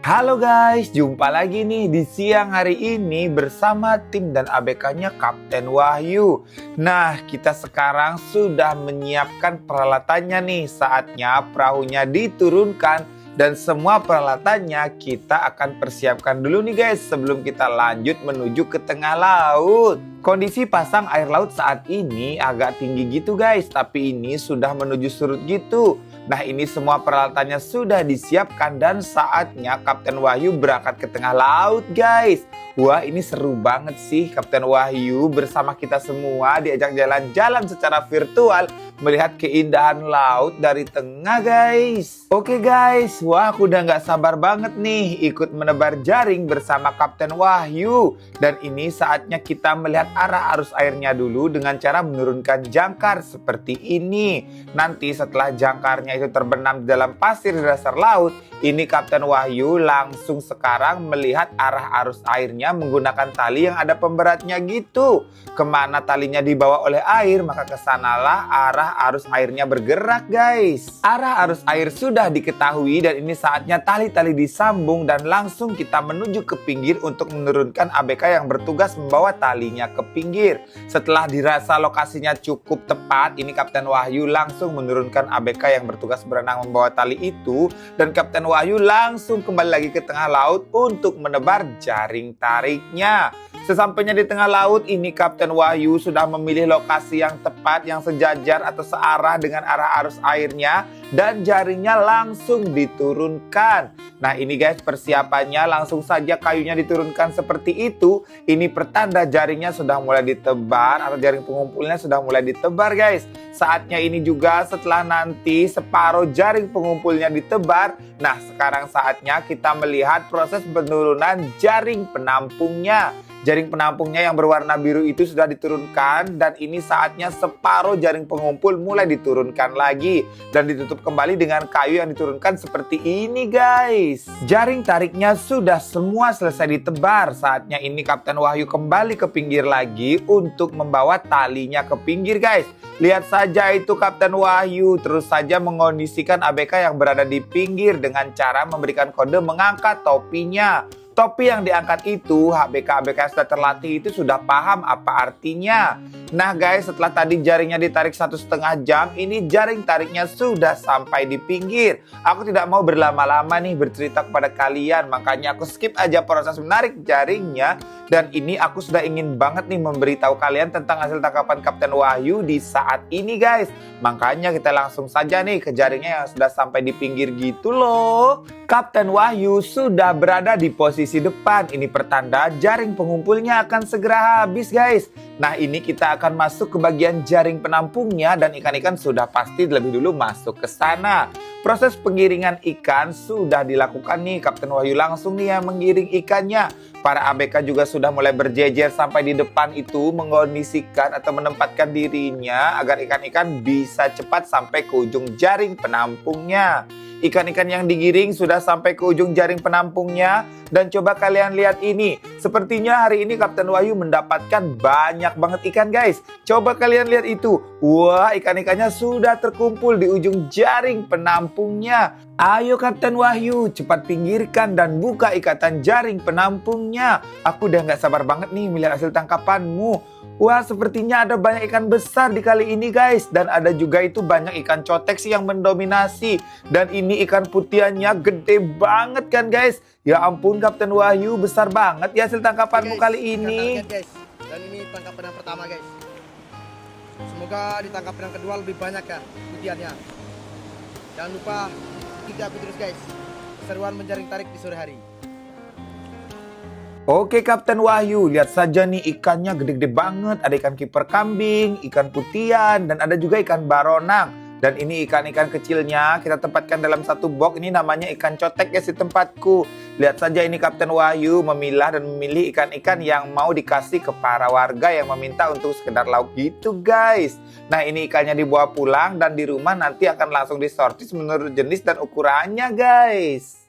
Halo guys, jumpa lagi nih di siang hari ini bersama tim dan ABK-nya Kapten Wahyu. Nah, kita sekarang sudah menyiapkan peralatannya nih. Saatnya perahunya diturunkan dan semua peralatannya kita akan persiapkan dulu nih guys sebelum kita lanjut menuju ke tengah laut. Kondisi pasang air laut saat ini agak tinggi gitu guys, tapi ini sudah menuju surut gitu. Nah, ini semua peralatannya sudah disiapkan dan saatnya Kapten Wahyu berangkat ke tengah laut guys. Wah, ini seru banget sih Kapten Wahyu bersama kita semua diajak jalan-jalan secara virtual melihat keindahan laut dari tengah guys. Oke guys, wah aku udah gak sabar banget nih ikut menebar jaring bersama Kapten Wahyu. Dan ini saatnya kita melihat arah arus airnya dulu dengan cara menurunkan jangkar seperti ini. Nanti setelah jangkarnya itu terbenam di dalam pasir di dasar laut, ini Kapten Wahyu langsung sekarang melihat arah arus airnya menggunakan tali yang ada pemberatnya gitu. Kemana talinya dibawa oleh air, maka kesanalah arah arus airnya bergerak guys. Arah arus air sudah diketahui dan ini saatnya tali-tali disambung dan langsung kita menuju ke pinggir untuk menurunkan ABK yang bertugas membawa talinya ke pinggir. Setelah dirasa lokasinya cukup tepat, ini Kapten Wahyu langsung menurunkan ABK yang bertugas berenang membawa tali itu dan Kapten Wahyu langsung kembali lagi ke tengah laut untuk menebar jaring tariknya. Sesampainya di tengah laut, ini Kapten Wahyu sudah memilih lokasi yang tepat, yang sejajar atau searah dengan arah arus airnya dan jaringnya langsung diturunkan. Nah ini guys persiapannya, langsung saja kayunya diturunkan seperti itu. Ini pertanda jaringnya sudah mulai ditebar atau jaring pengumpulnya sudah mulai ditebar guys. Saatnya ini juga setelah nanti separuh jaring pengumpulnya ditebar. Nah sekarang saatnya kita melihat proses penurunan jaring penampungnya. Jaring penampungnya yang berwarna biru itu sudah diturunkan dan ini saatnya separuh jaring pengumpul mulai diturunkan lagi dan ditutup kembali dengan kayu yang diturunkan seperti ini guys. Jaring tariknya sudah semua selesai ditebar. Saatnya ini Kapten Wahyu kembali ke pinggir lagi untuk membawa talinya ke pinggir guys. Lihat saja itu Kapten Wahyu terus saja mengondisikan ABK yang berada di pinggir dengan cara memberikan kode mengangkat topinya. Topi yang diangkat itu, ABK-ABK yang sudah terlatih itu sudah paham apa artinya. Nah guys, setelah tadi jaringnya ditarik 1,5 jam, ini jaring tariknya sudah sampai di pinggir. Aku tidak mau berlama-lama nih bercerita kepada kalian, makanya aku skip aja proses menarik jaringnya. Dan ini aku sudah ingin banget nih memberitahu kalian tentang hasil tangkapan Kapten Wahyu di saat ini guys. Makanya kita langsung saja nih ke jaringnya yang sudah sampai di pinggir gitu loh. Kapten Wahyu sudah berada di posisi depan. Ini pertanda jaring pengumpulnya akan segera habis guys. Nah ini kita akan masuk ke bagian jaring penampungnya dan ikan-ikan sudah pasti lebih dulu masuk ke sana. Proses penggiringan ikan sudah dilakukan nih. Kapten Wahyu langsung nih yang menggiring ikannya. Para ABK juga sudah mulai berjejer sampai di depan itu mengondisikan atau menempatkan dirinya agar ikan-ikan bisa cepat sampai ke ujung jaring penampungnya. Ikan-ikan yang digiring sudah sampai ke ujung jaring penampungnya. Dan coba kalian lihat ini. Sepertinya hari ini Kapten Wahyu mendapatkan banyak banget ikan guys. Coba kalian lihat itu. Wah, ikan-ikannya sudah terkumpul di ujung jaring penampungnya. Ayo Kapten Wahyu, cepat pinggirkan dan buka ikatan jaring penampungnya. Aku udah gak sabar banget nih melihat hasil tangkapanmu. Wah, sepertinya ada banyak ikan besar di kali ini guys. Dan ada juga itu banyak ikan cotek sih yang mendominasi. Dan ini ikan putihannya gede banget kan guys. Ya ampun Kapten Wahyu, besar banget ya hasil tangkapanmu guys, kali ini. Guys. Dan ini tangkapan yang pertama guys. Semoga di tangkapan yang kedua lebih banyak ya putihannya. Jangan lupa ikuti aku terus guys. Keseruan menjaring tarik di sore hari. Oke Kapten Wahyu, lihat saja nih ikannya gede-gede banget. Ada ikan kiper kambing, ikan putihan, dan ada juga ikan baronang. Dan ini ikan-ikan kecilnya kita tempatkan dalam satu box. Ini namanya ikan cotek guys di tempatku. Lihat saja ini Kapten Wahyu memilah dan memilih ikan-ikan yang mau dikasih ke para warga yang meminta untuk sekedar lauk gitu guys. Nah ini ikannya dibawa pulang dan di rumah nanti akan langsung disortir menurut jenis dan ukurannya guys.